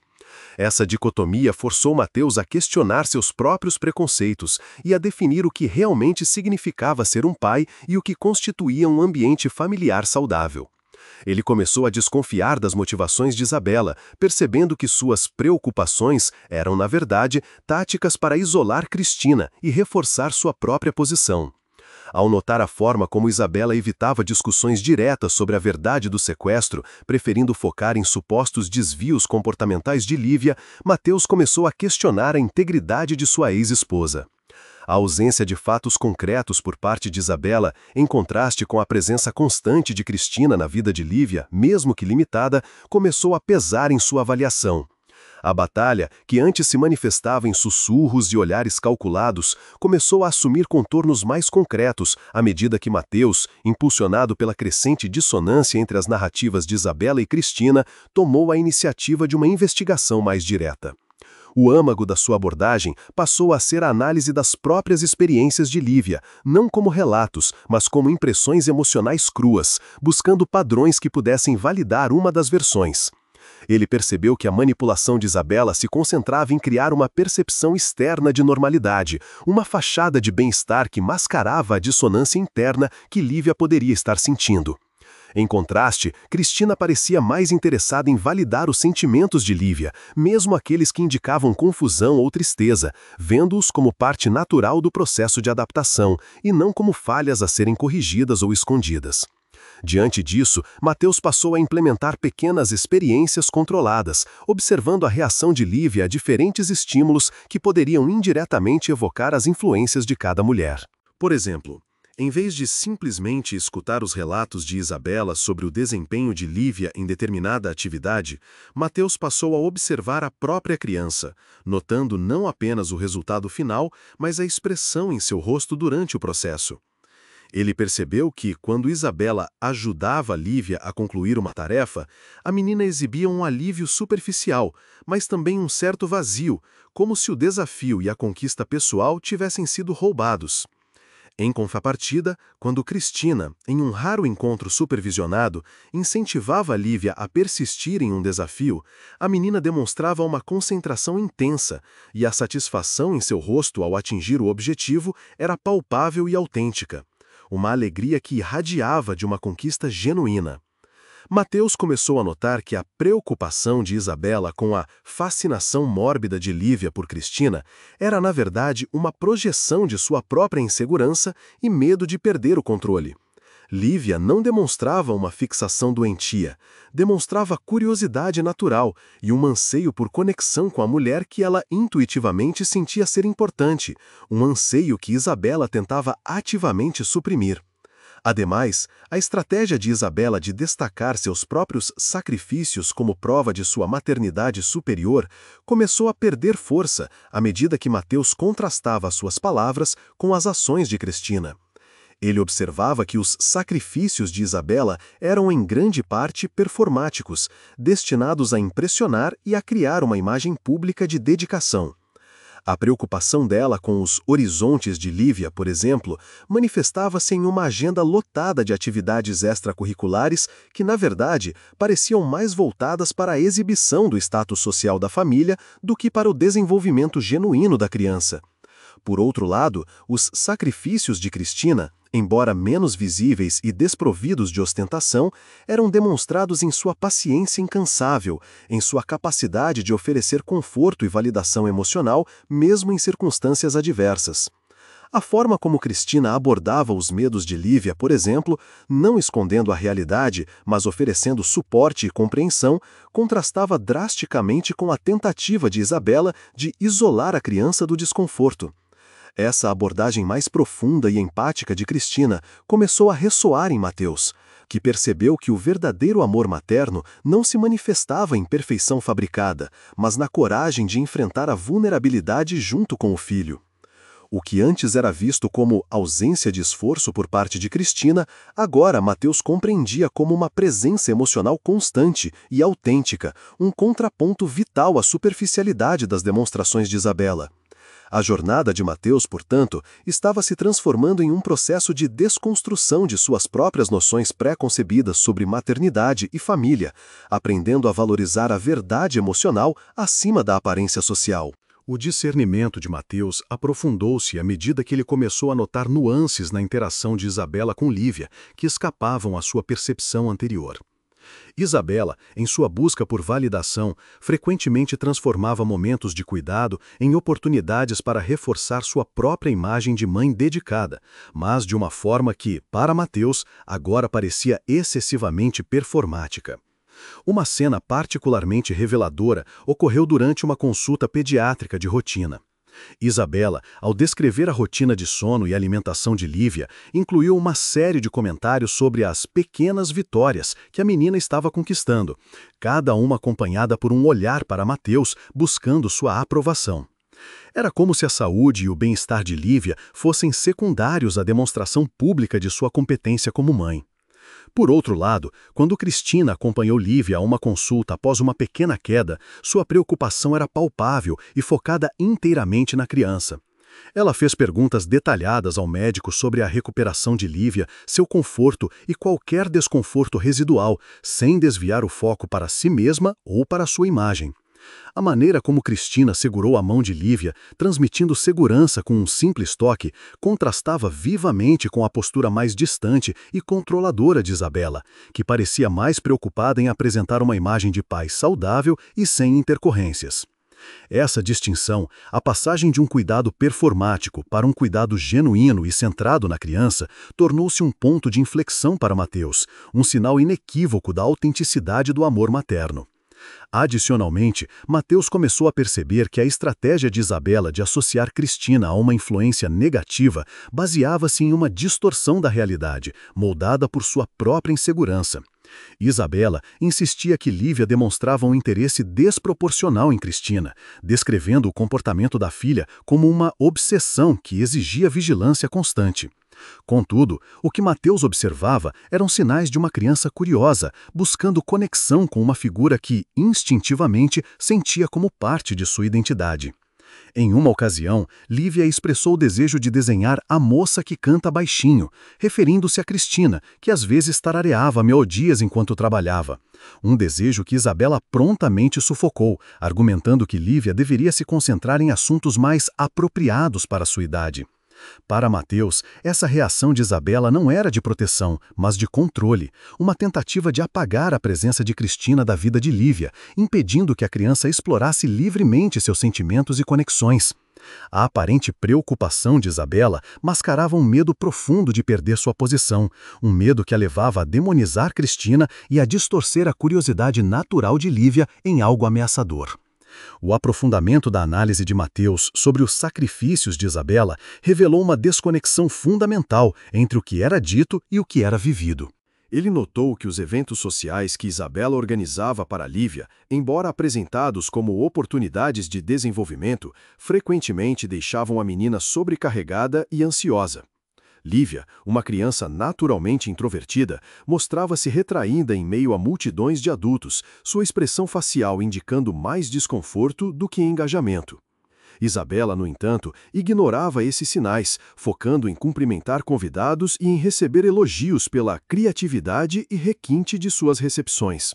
Essa dicotomia forçou Mateus a questionar seus próprios preconceitos e a definir o que realmente significava ser um pai e o que constituía um ambiente familiar saudável. Ele começou a desconfiar das motivações de Isabela, percebendo que suas preocupações eram, na verdade, táticas para isolar Cristina e reforçar sua própria posição. Ao notar a forma como Isabela evitava discussões diretas sobre a verdade do sequestro, preferindo focar em supostos desvios comportamentais de Lívia, Mateus começou a questionar a integridade de sua ex-esposa. A ausência de fatos concretos por parte de Isabela, em contraste com a presença constante de Cristina na vida de Lívia, mesmo que limitada, começou a pesar em sua avaliação. A batalha, que antes se manifestava em sussurros e olhares calculados, começou a assumir contornos mais concretos à medida que Mateus, impulsionado pela crescente dissonância entre as narrativas de Isabela e Cristina, tomou a iniciativa de uma investigação mais direta. O âmago da sua abordagem passou a ser a análise das próprias experiências de Lívia, não como relatos, mas como impressões emocionais cruas, buscando padrões que pudessem validar uma das versões. Ele percebeu que a manipulação de Isabela se concentrava em criar uma percepção externa de normalidade, uma fachada de bem-estar que mascarava a dissonância interna que Lívia poderia estar sentindo. Em contraste, Cristina parecia mais interessada em validar os sentimentos de Lívia, mesmo aqueles que indicavam confusão ou tristeza, vendo-os como parte natural do processo de adaptação e não como falhas a serem corrigidas ou escondidas. Diante disso, Mateus passou a implementar pequenas experiências controladas, observando a reação de Lívia a diferentes estímulos que poderiam indiretamente evocar as influências de cada mulher. Por exemplo, em vez de simplesmente escutar os relatos de Isabela sobre o desempenho de Lívia em determinada atividade, Mateus passou a observar a própria criança, notando não apenas o resultado final, mas a expressão em seu rosto durante o processo. Ele percebeu que, quando Isabela ajudava Lívia a concluir uma tarefa, a menina exibia um alívio superficial, mas também um certo vazio, como se o desafio e a conquista pessoal tivessem sido roubados. Em contrapartida, quando Cristina, em um raro encontro supervisionado, incentivava Lívia a persistir em um desafio, a menina demonstrava uma concentração intensa, e a satisfação em seu rosto ao atingir o objetivo era palpável e autêntica. Uma alegria que irradiava de uma conquista genuína. Mateus começou a notar que a preocupação de Isabela com a fascinação mórbida de Lívia por Cristina era, na verdade, uma projeção de sua própria insegurança e medo de perder o controle. Lívia não demonstrava uma fixação doentia, demonstrava curiosidade natural e um anseio por conexão com a mulher que ela intuitivamente sentia ser importante, um anseio que Isabela tentava ativamente suprimir. Ademais, a estratégia de Isabela de destacar seus próprios sacrifícios como prova de sua maternidade superior começou a perder força à medida que Mateus contrastava suas palavras com as ações de Cristina. Ele observava que os sacrifícios de Isabela eram em grande parte performáticos, destinados a impressionar e a criar uma imagem pública de dedicação. A preocupação dela com os horizontes de Lívia, por exemplo, manifestava-se em uma agenda lotada de atividades extracurriculares que, na verdade, pareciam mais voltadas para a exibição do status social da família do que para o desenvolvimento genuíno da criança. Por outro lado, os sacrifícios de Cristina, embora menos visíveis e desprovidos de ostentação, eram demonstrados em sua paciência incansável, em sua capacidade de oferecer conforto e validação emocional, mesmo em circunstâncias adversas. A forma como Cristina abordava os medos de Lívia, por exemplo, não escondendo a realidade, mas oferecendo suporte e compreensão, contrastava drasticamente com a tentativa de Isabela de isolar a criança do desconforto. Essa abordagem mais profunda e empática de Cristina começou a ressoar em Mateus, que percebeu que o verdadeiro amor materno não se manifestava em perfeição fabricada, mas na coragem de enfrentar a vulnerabilidade junto com o filho. O que antes era visto como ausência de esforço por parte de Cristina, agora Mateus compreendia como uma presença emocional constante e autêntica, um contraponto vital à superficialidade das demonstrações de Isabela. A jornada de Mateus, portanto, estava se transformando em um processo de desconstrução de suas próprias noções pré-concebidas sobre maternidade e família, aprendendo a valorizar a verdade emocional acima da aparência social. O discernimento de Mateus aprofundou-se à medida que ele começou a notar nuances na interação de Isabela com Lívia, que escapavam à sua percepção anterior. Isabela, em sua busca por validação, frequentemente transformava momentos de cuidado em oportunidades para reforçar sua própria imagem de mãe dedicada, mas de uma forma que, para Mateus, agora parecia excessivamente performática. Uma cena particularmente reveladora ocorreu durante uma consulta pediátrica de rotina. Isabela, ao descrever a rotina de sono e alimentação de Lívia, incluiu uma série de comentários sobre as pequenas vitórias que a menina estava conquistando, cada uma acompanhada por um olhar para Mateus, buscando sua aprovação. Era como se a saúde e o bem-estar de Lívia fossem secundários à demonstração pública de sua competência como mãe. Por outro lado, quando Cristina acompanhou Lívia a uma consulta após uma pequena queda, sua preocupação era palpável e focada inteiramente na criança. Ela fez perguntas detalhadas ao médico sobre a recuperação de Lívia, seu conforto e qualquer desconforto residual, sem desviar o foco para si mesma ou para sua imagem. A maneira como Cristina segurou a mão de Lívia, transmitindo segurança com um simples toque, contrastava vivamente com a postura mais distante e controladora de Isabela, que parecia mais preocupada em apresentar uma imagem de pai saudável e sem intercorrências. Essa distinção, a passagem de um cuidado performático para um cuidado genuíno e centrado na criança, tornou-se um ponto de inflexão para Mateus, um sinal inequívoco da autenticidade do amor materno. Adicionalmente, Mateus começou a perceber que a estratégia de Isabela de associar Cristina a uma influência negativa baseava-se em uma distorção da realidade, moldada por sua própria insegurança. Isabela insistia que Lívia demonstrava um interesse desproporcional em Cristina, descrevendo o comportamento da filha como uma obsessão que exigia vigilância constante. Contudo, o que Mateus observava eram sinais de uma criança curiosa, buscando conexão com uma figura que, instintivamente, sentia como parte de sua identidade. Em uma ocasião, Lívia expressou o desejo de desenhar a moça que canta baixinho, referindo-se a Cristina, que às vezes tarareava melodias enquanto trabalhava. Um desejo que Isabela prontamente sufocou, argumentando que Lívia deveria se concentrar em assuntos mais apropriados para sua idade. Para Mateus, essa reação de Isabela não era de proteção, mas de controle, uma tentativa de apagar a presença de Cristina da vida de Lívia, impedindo que a criança explorasse livremente seus sentimentos e conexões. A aparente preocupação de Isabela mascarava um medo profundo de perder sua posição, um medo que a levava a demonizar Cristina e a distorcer a curiosidade natural de Lívia em algo ameaçador. O aprofundamento da análise de Mateus sobre os sacrifícios de Isabela revelou uma desconexão fundamental entre o que era dito e o que era vivido. Ele notou que os eventos sociais que Isabela organizava para Lívia, embora apresentados como oportunidades de desenvolvimento, frequentemente deixavam a menina sobrecarregada e ansiosa. Lívia, uma criança naturalmente introvertida, mostrava-se retraída em meio a multidões de adultos, sua expressão facial indicando mais desconforto do que engajamento. Isabela, no entanto, ignorava esses sinais, focando em cumprimentar convidados e em receber elogios pela criatividade e requinte de suas recepções.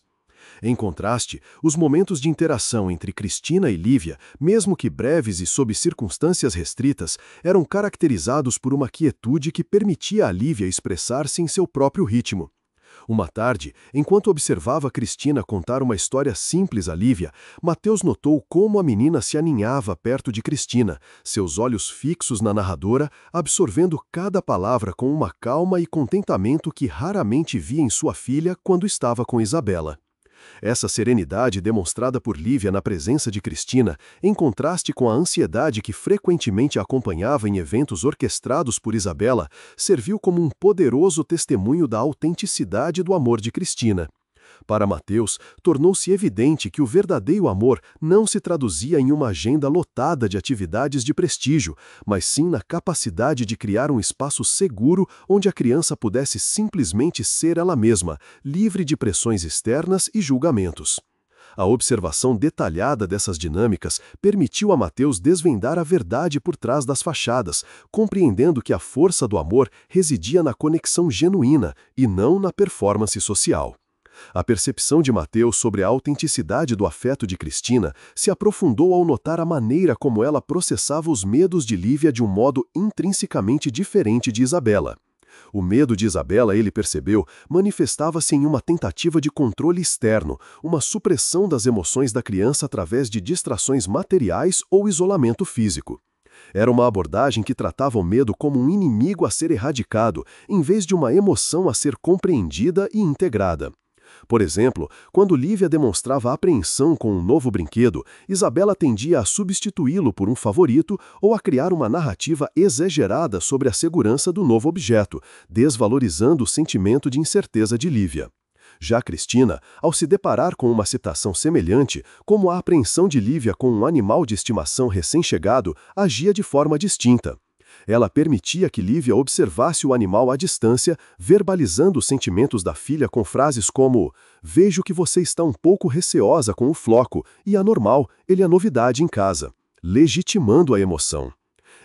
Em contraste, os momentos de interação entre Cristina e Lívia, mesmo que breves e sob circunstâncias restritas, eram caracterizados por uma quietude que permitia a Lívia expressar-se em seu próprio ritmo. Uma tarde, enquanto observava Cristina contar uma história simples a Lívia, Mateus notou como a menina se aninhava perto de Cristina, seus olhos fixos na narradora, absorvendo cada palavra com uma calma e contentamento que raramente via em sua filha quando estava com Isabela. Essa serenidade demonstrada por Lívia na presença de Cristina, em contraste com a ansiedade que frequentemente a acompanhava em eventos orquestrados por Isabela, serviu como um poderoso testemunho da autenticidade do amor de Cristina. Para Mateus, tornou-se evidente que o verdadeiro amor não se traduzia em uma agenda lotada de atividades de prestígio, mas sim na capacidade de criar um espaço seguro onde a criança pudesse simplesmente ser ela mesma, livre de pressões externas e julgamentos. A observação detalhada dessas dinâmicas permitiu a Mateus desvendar a verdade por trás das fachadas, compreendendo que a força do amor residia na conexão genuína e não na performance social. A percepção de Mateus sobre a autenticidade do afeto de Cristina se aprofundou ao notar a maneira como ela processava os medos de Lívia de um modo intrinsecamente diferente de Isabela. O medo de Isabela, ele percebeu, manifestava-se em uma tentativa de controle externo, uma supressão das emoções da criança através de distrações materiais ou isolamento físico. Era uma abordagem que tratava o medo como um inimigo a ser erradicado, em vez de uma emoção a ser compreendida e integrada. Por exemplo, quando Lívia demonstrava apreensão com um novo brinquedo, Isabela tendia a substituí-lo por um favorito ou a criar uma narrativa exagerada sobre a segurança do novo objeto, desvalorizando o sentimento de incerteza de Lívia. Já Cristina, ao se deparar com uma situação semelhante, como a apreensão de Lívia com um animal de estimação recém-chegado, agia de forma distinta. Ela permitia que Lívia observasse o animal à distância, verbalizando os sentimentos da filha com frases como "Vejo que você está um pouco receosa com o floco, e é normal, ele é novidade em casa", legitimando a emoção.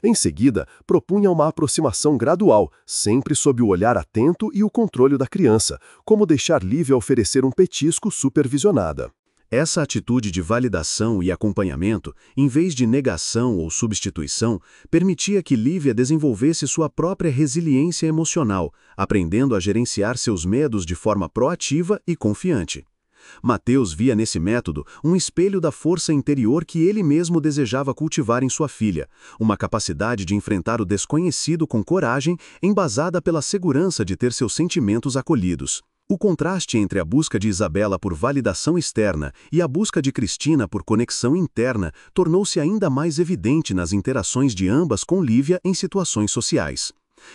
Em seguida, propunha uma aproximação gradual, sempre sob o olhar atento e o controle da criança, como deixar Lívia oferecer um petisco supervisionada. Essa atitude de validação e acompanhamento, em vez de negação ou substituição, permitia que Lívia desenvolvesse sua própria resiliência emocional, aprendendo a gerenciar seus medos de forma proativa e confiante. Mateus via nesse método um espelho da força interior que ele mesmo desejava cultivar em sua filha, uma capacidade de enfrentar o desconhecido com coragem, embasada pela segurança de ter seus sentimentos acolhidos. O contraste entre a busca de Isabela por validação externa e a busca de Cristina por conexão interna tornou-se ainda mais evidente nas interações de ambas com Lívia em situações sociais.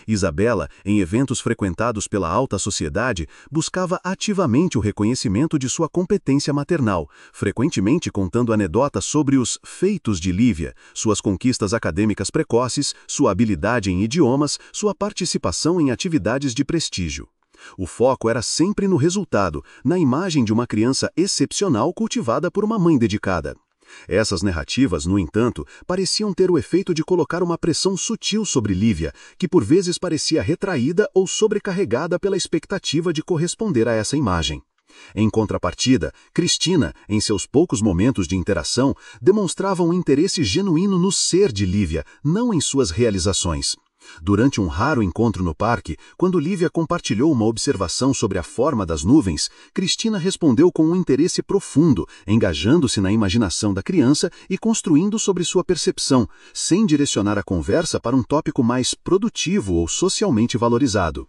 Isabela, em eventos frequentados pela alta sociedade, buscava ativamente o reconhecimento de sua competência maternal, frequentemente contando anedotas sobre os feitos de Lívia, suas conquistas acadêmicas precoces, sua habilidade em idiomas, sua participação em atividades de prestígio. O foco era sempre no resultado, na imagem de uma criança excepcional cultivada por uma mãe dedicada. Essas narrativas, no entanto, pareciam ter o efeito de colocar uma pressão sutil sobre Lívia, que por vezes parecia retraída ou sobrecarregada pela expectativa de corresponder a essa imagem. Em contrapartida, Cristina, em seus poucos momentos de interação, demonstrava um interesse genuíno no ser de Lívia, não em suas realizações. Durante um raro encontro no parque, quando Lívia compartilhou uma observação sobre a forma das nuvens, Cristina respondeu com um interesse profundo, engajando-se na imaginação da criança e construindo sobre sua percepção, sem direcionar a conversa para um tópico mais produtivo ou socialmente valorizado.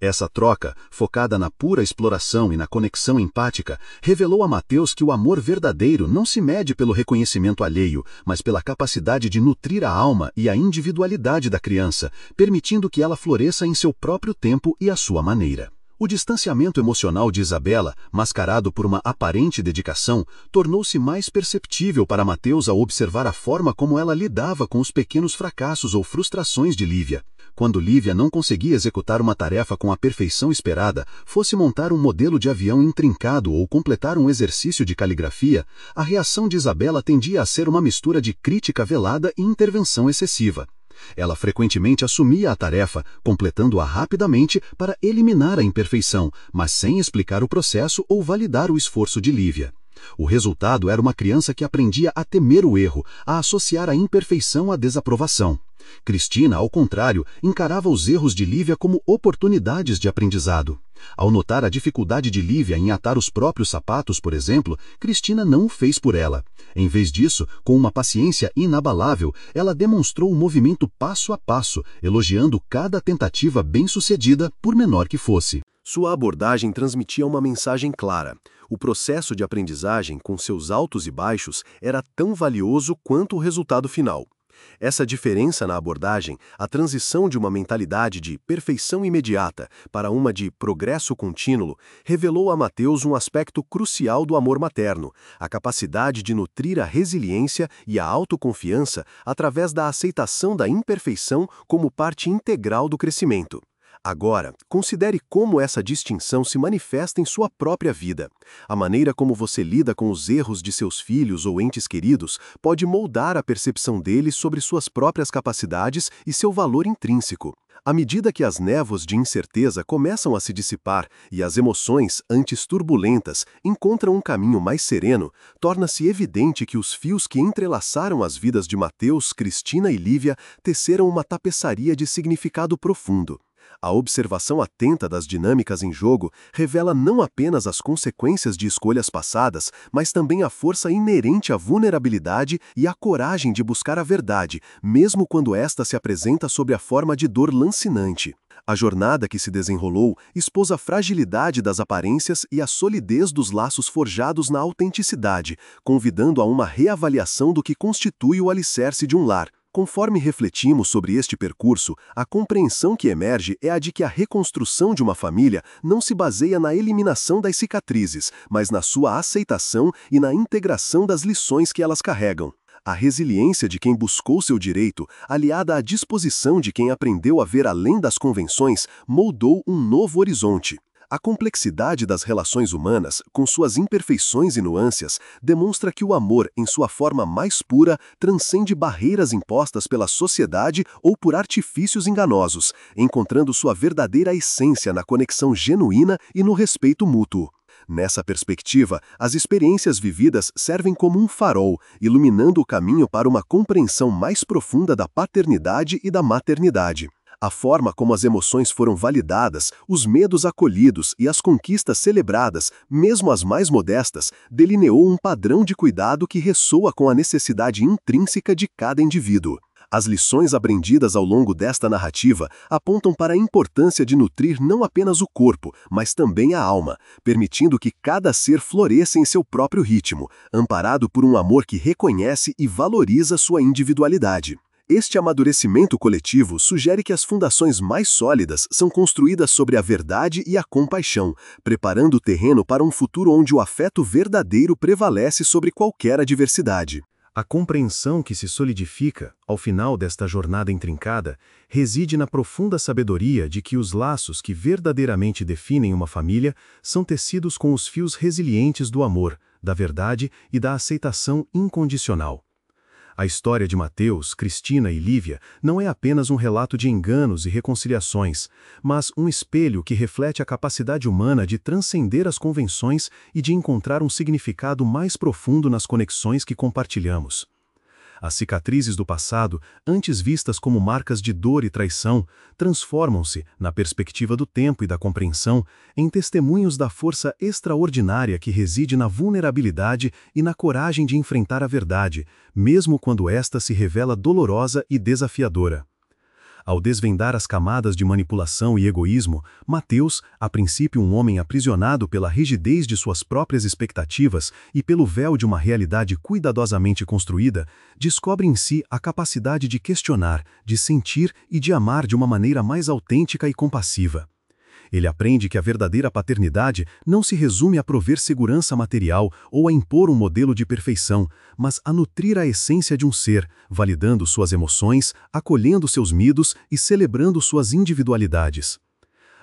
Essa troca, focada na pura exploração e na conexão empática, revelou a Mateus que o amor verdadeiro não se mede pelo reconhecimento alheio, mas pela capacidade de nutrir a alma e a individualidade da criança, permitindo que ela floresça em seu próprio tempo e à sua maneira. O distanciamento emocional de Isabela, mascarado por uma aparente dedicação, tornou-se mais perceptível para Mateus ao observar a forma como ela lidava com os pequenos fracassos ou frustrações de Lívia. Quando Lívia não conseguia executar uma tarefa com a perfeição esperada, fosse montar um modelo de avião intrincado ou completar um exercício de caligrafia, a reação de Isabela tendia a ser uma mistura de crítica velada e intervenção excessiva. Ela frequentemente assumia a tarefa, completando-a rapidamente para eliminar a imperfeição, mas sem explicar o processo ou validar o esforço de Lívia. O resultado era uma criança que aprendia a temer o erro, a associar a imperfeição à desaprovação. Cristina, ao contrário, encarava os erros de Lívia como oportunidades de aprendizado. Ao notar a dificuldade de Lívia em atar os próprios sapatos, por exemplo, Cristina não o fez por ela. Em vez disso, com uma paciência inabalável, ela demonstrou o movimento passo a passo, elogiando cada tentativa bem-sucedida, por menor que fosse. Sua abordagem transmitia uma mensagem clara. O processo de aprendizagem, com seus altos e baixos, era tão valioso quanto o resultado final. Essa diferença na abordagem, a transição de uma mentalidade de perfeição imediata para uma de progresso contínuo, revelou a Mateus um aspecto crucial do amor materno, a capacidade de nutrir a resiliência e a autoconfiança através da aceitação da imperfeição como parte integral do crescimento. Agora, considere como essa distinção se manifesta em sua própria vida. A maneira como você lida com os erros de seus filhos ou entes queridos pode moldar a percepção deles sobre suas próprias capacidades e seu valor intrínseco. À medida que as névoas de incerteza começam a se dissipar e as emoções, antes turbulentas, encontram um caminho mais sereno, torna-se evidente que os fios que entrelaçaram as vidas de Mateus, Cristina e Lívia teceram uma tapeçaria de significado profundo. A observação atenta das dinâmicas em jogo revela não apenas as consequências de escolhas passadas, mas também a força inerente à vulnerabilidade e a coragem de buscar a verdade, mesmo quando esta se apresenta sob a forma de dor lancinante. A jornada que se desenrolou expôs a fragilidade das aparências e a solidez dos laços forjados na autenticidade, convidando a uma reavaliação do que constitui o alicerce de um lar. Conforme refletimos sobre este percurso, a compreensão que emerge é a de que a reconstrução de uma família não se baseia na eliminação das cicatrizes, mas na sua aceitação e na integração das lições que elas carregam. A resiliência de quem buscou seu direito, aliada à disposição de quem aprendeu a ver além das convenções, moldou um novo horizonte. A complexidade das relações humanas, com suas imperfeições e nuances, demonstra que o amor, em sua forma mais pura, transcende barreiras impostas pela sociedade ou por artifícios enganosos, encontrando sua verdadeira essência na conexão genuína e no respeito mútuo. Nessa perspectiva, as experiências vividas servem como um farol, iluminando o caminho para uma compreensão mais profunda da paternidade e da maternidade. A forma como as emoções foram validadas, os medos acolhidos e as conquistas celebradas, mesmo as mais modestas, delineou um padrão de cuidado que ressoa com a necessidade intrínseca de cada indivíduo. As lições aprendidas ao longo desta narrativa apontam para a importância de nutrir não apenas o corpo, mas também a alma, permitindo que cada ser floresça em seu próprio ritmo, amparado por um amor que reconhece e valoriza sua individualidade. Este amadurecimento coletivo sugere que as fundações mais sólidas são construídas sobre a verdade e a compaixão, preparando o terreno para um futuro onde o afeto verdadeiro prevalece sobre qualquer adversidade. A compreensão que se solidifica, ao final desta jornada intrincada, reside na profunda sabedoria de que os laços que verdadeiramente definem uma família são tecidos com os fios resilientes do amor, da verdade e da aceitação incondicional. A história de Mateus, Cristina e Lívia não é apenas um relato de enganos e reconciliações, mas um espelho que reflete a capacidade humana de transcender as convenções e de encontrar um significado mais profundo nas conexões que compartilhamos. As cicatrizes do passado, antes vistas como marcas de dor e traição, transformam-se, na perspectiva do tempo e da compreensão, em testemunhos da força extraordinária que reside na vulnerabilidade e na coragem de enfrentar a verdade, mesmo quando esta se revela dolorosa e desafiadora. Ao desvendar as camadas de manipulação e egoísmo, Mateus, a princípio um homem aprisionado pela rigidez de suas próprias expectativas e pelo véu de uma realidade cuidadosamente construída, descobre em si a capacidade de questionar, de sentir e de amar de uma maneira mais autêntica e compassiva. Ele aprende que a verdadeira paternidade não se resume a prover segurança material ou a impor um modelo de perfeição, mas a nutrir a essência de um ser, validando suas emoções, acolhendo seus medos e celebrando suas individualidades.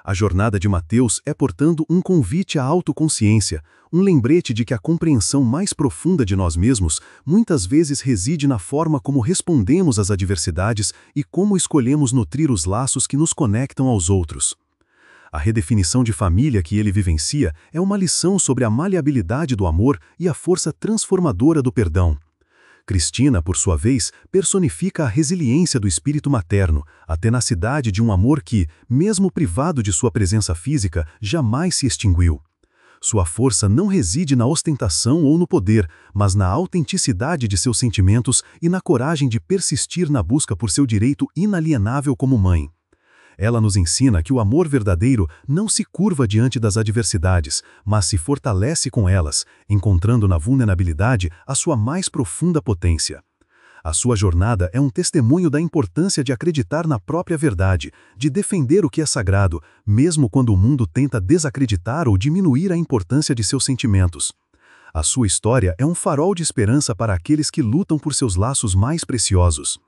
A jornada de Mateus é, portanto, um convite à autoconsciência, um lembrete de que a compreensão mais profunda de nós mesmos muitas vezes reside na forma como respondemos às adversidades e como escolhemos nutrir os laços que nos conectam aos outros. A redefinição de família que ele vivencia é uma lição sobre a maleabilidade do amor e a força transformadora do perdão. Cristina, por sua vez, personifica a resiliência do espírito materno, a tenacidade de um amor que, mesmo privado de sua presença física, jamais se extinguiu. Sua força não reside na ostentação ou no poder, mas na autenticidade de seus sentimentos e na coragem de persistir na busca por seu direito inalienável como mãe. Ela nos ensina que o amor verdadeiro não se curva diante das adversidades, mas se fortalece com elas, encontrando na vulnerabilidade a sua mais profunda potência. A sua jornada é um testemunho da importância de acreditar na própria verdade, de defender o que é sagrado, mesmo quando o mundo tenta desacreditar ou diminuir a importância de seus sentimentos. A sua história é um farol de esperança para aqueles que lutam por seus laços mais preciosos.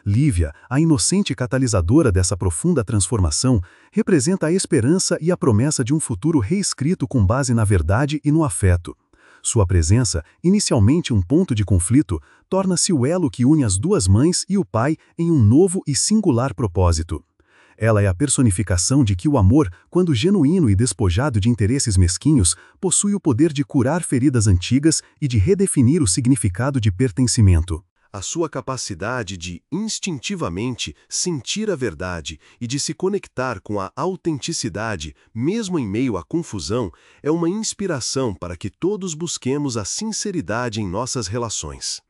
Lívia, a inocente catalisadora dessa profunda transformação, representa a esperança e a promessa de um futuro reescrito com base na verdade e no afeto. Sua presença, inicialmente um ponto de conflito, torna-se o elo que une as duas mães e o pai em um novo e singular propósito. Ela é a personificação de que o amor, quando genuíno e despojado de interesses mesquinhos, possui o poder de curar feridas antigas e de redefinir o significado de pertencimento. A sua capacidade de, instintivamente, sentir a verdade e de se conectar com a autenticidade, mesmo em meio à confusão, é uma inspiração para que todos busquemos a sinceridade em nossas relações.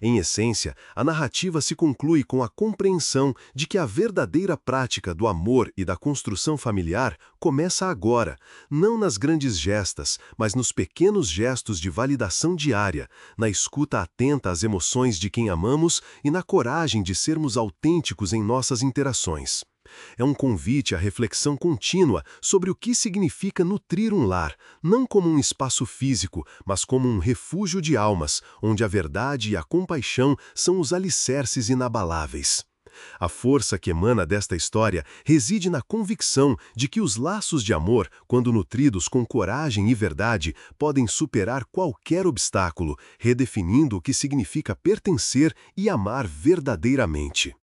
Em essência, a narrativa se conclui com a compreensão de que a verdadeira prática do amor e da construção familiar começa agora, não nas grandes gestas, mas nos pequenos gestos de validação diária, na escuta atenta às emoções de quem amamos e na coragem de sermos autênticos em nossas interações. É um convite à reflexão contínua sobre o que significa nutrir um lar, não como um espaço físico, mas como um refúgio de almas, onde a verdade e a compaixão são os alicerces inabaláveis. A força que emana desta história reside na convicção de que os laços de amor, quando nutridos com coragem e verdade, podem superar qualquer obstáculo, redefinindo o que significa pertencer e amar verdadeiramente.